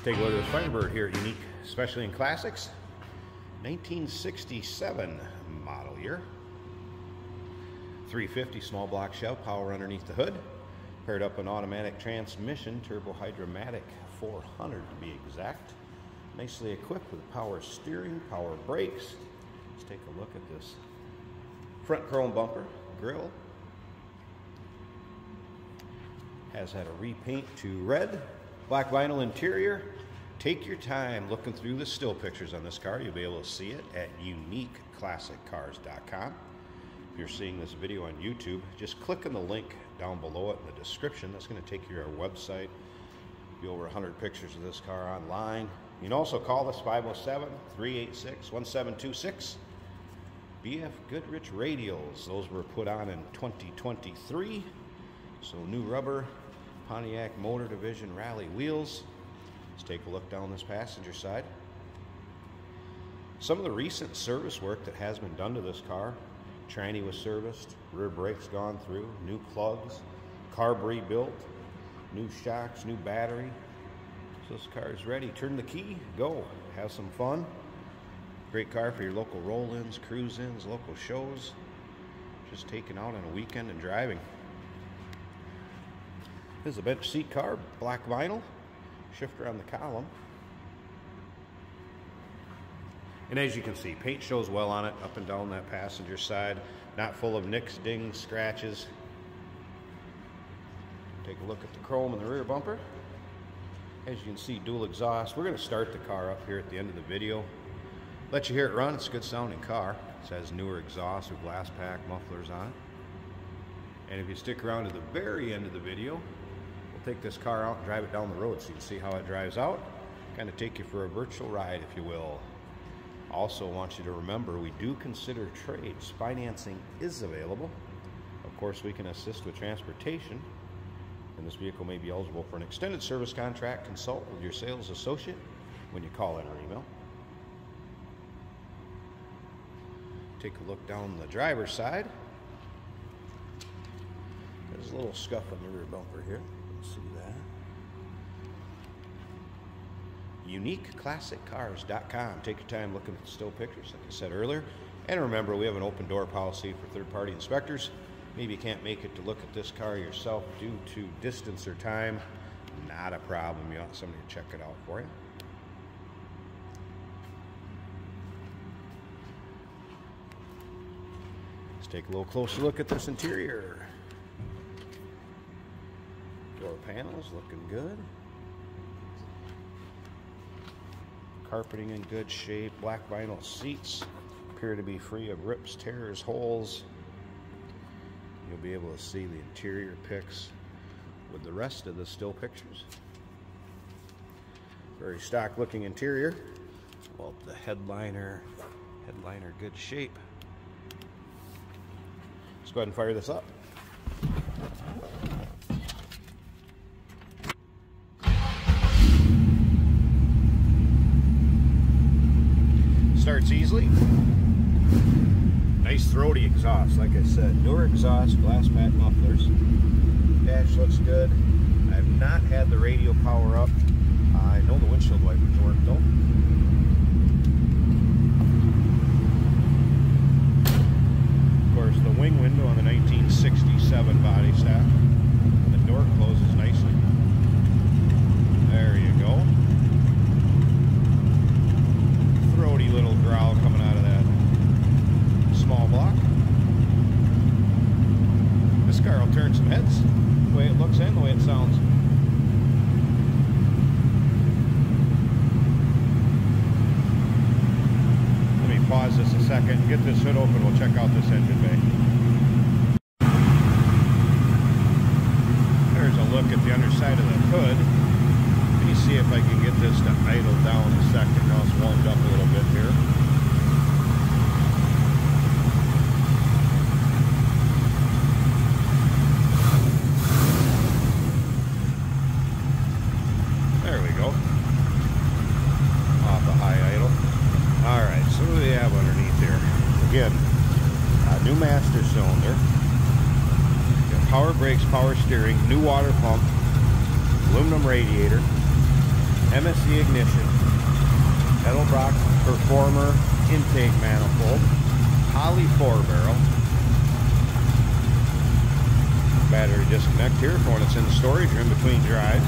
Take a look at this Firebird here at Unique Specialty and Classics. 1967 model year. 350 small block shell, power underneath the hood. Paired up an automatic transmission, turbo hydromatic 400 to be exact. Nicely equipped with power steering, power brakes. Let's take a look at this front chrome bumper, grille. Has had a repaint to red. Black vinyl interior. Take your time looking through the still pictures on this car. You'll be able to see it at uniqueclassiccars.com. If you're seeing this video on YouTube, just click on the link down below it in the description. That's going to take you to our website. Be over 100 pictures of this car online. You can also call us 507-386-1726. BF Goodrich radials. Those were put on in 2023. So new rubber Pontiac Motor Division rally wheels. Let's take a look down this passenger side. Some of the recent service work that has been done to this car. Tranny was serviced, rear brakes gone through, new plugs, carb rebuilt, new shocks, new battery. So this car is ready. Turn the key, go, have some fun. Great car for your local roll-ins, cruise-ins, local shows. Just taking out on a weekend and driving. This is a bench seat car, black vinyl, shifter on the column. And as you can see, paint shows well on it, up and down that passenger side. Not full of nicks, dings, scratches. Take a look at the chrome in the rear bumper. As you can see, dual exhaust. We're going to start the car up here at the end of the video. Let you hear it run. It's a good sounding car. It has newer exhaust with glass pack mufflers on it. And if you stick around to the very end of the video, we'll take this car out and drive it down the road so you can see how it drives out. Kind of take you for a virtual ride, if you will. Also want you to remember, we do consider trades. Financing is available. Of course, we can assist with transportation. And this vehicle may be eligible for an extended service contract. Consult with your sales associate when you call in or email. Take a look down the driver's side. There's a little scuff on the rear bumper here. Let's see that. UniqueClassicCars.com. Take your time looking at the still pictures, like I said earlier. And remember, we have an open door policy for third-party inspectors. Maybe you can't make it to look at this car yourself due to distance or time. Not a problem. You want somebody to check it out for you. Let's take a little closer look at this interior. Door panels looking good. Carpeting in good shape. Black vinyl seats appear to be free of rips, tears, holes. You'll be able to see the interior pics with the rest of the still pictures. Very stock looking interior. Well, the headliner good shape. Let's go ahead and fire this up. Starts easily. Nice throaty exhaust, like I said. Newer exhaust, glass pack mufflers. Dash looks good. I have not had the radio power up. I know the windshield wipers work though. Of course, the wing window on the 1967 body style. The door closes nicely. There you go. Throaty little growl coming out of that small block. This car will turn some heads, the way it looks and the way it sounds. Let me pause this a second, get this hood open, we'll check out this engine bay. There's a look at the underside of the hood. Let me see if I can get this to idle down a second. Now it's warmed up a little bit here. There we go. Off a high idle. Alright, so what do we have underneath here? Again, new master cylinder. Got power brakes, power steering, new water pump, aluminum radiator. MSC ignition, pedal box performer intake manifold, poly 4-barrel, battery disconnect here for when it's in the storage or in between drives.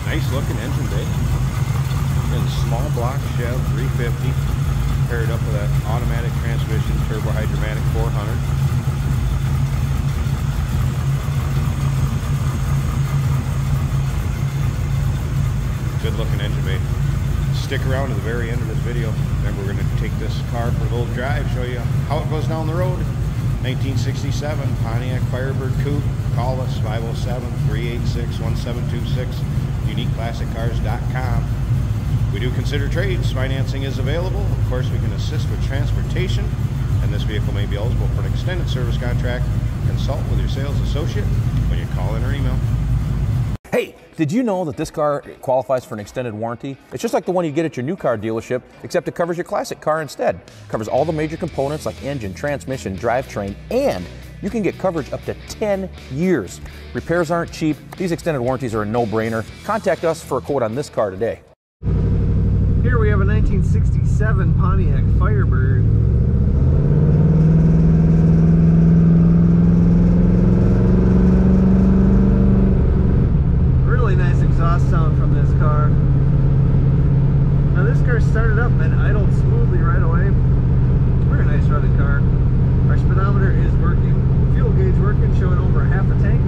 Nice looking engine bay. And small block Chev 350 paired up with that automatic transmission turbo hydromatic 400. Good looking engine bay. Stick around to the very end of this video. Remember, we're going to take this car for a little drive, show you how it goes down the road. 1967 Pontiac Firebird Coupe. Call us 507-386-1726. UniqueClassicCars.com. We do consider trades. Financing is available. Of course, we can assist with transportation, and this vehicle may be eligible for an extended service contract. Consult with your sales associate when you call in or email. Hey, did you know that this car qualifies for an extended warranty? It's just like the one you get at your new car dealership, except it covers your classic car instead. It covers all the major components like engine, transmission, drivetrain, and you can get coverage up to 10 years. Repairs aren't cheap. These extended warranties are a no-brainer. Contact us for a quote on this car today. Here we have a 1967 Pontiac Firebird. Really nice exhaust sound from this car. Now this car started up and idled smoothly right away. Very nice running car. Our speedometer is working. Fuel gauge working, showing over half a tank.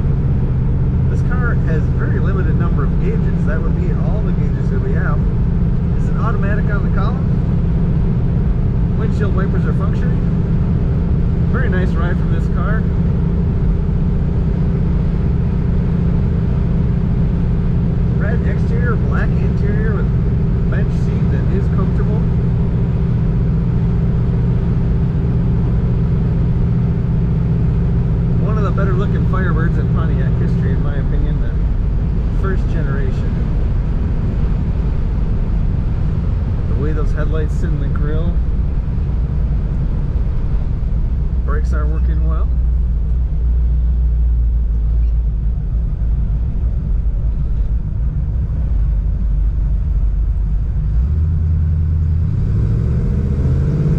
This car has a very limited number of gauges. That would be all the gauges that we have. It's an automatic on the column. Windshield wipers are functioning. Very nice ride from this car. Red exterior, black interior with bench seat that is comfortable. One of the better looking Firebirds in Pontiac history, in my opinion, the first generation. The way those headlights sit in the grill. Brakes are working well.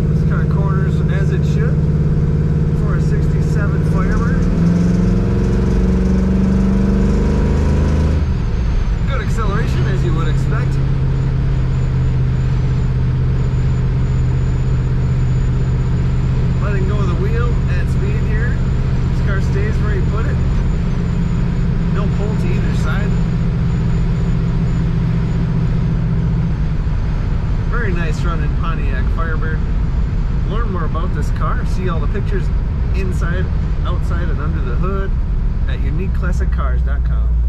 This car corners as it should for a 67 Firebird. Good acceleration as you would expect. Letting go of the wheel at speed here. This car stays where you put it. No pull to either side. Very nice running Pontiac Firebird. Learn more about this car, see all the pictures inside, outside, and under the hood at UniqueClassicCars.com.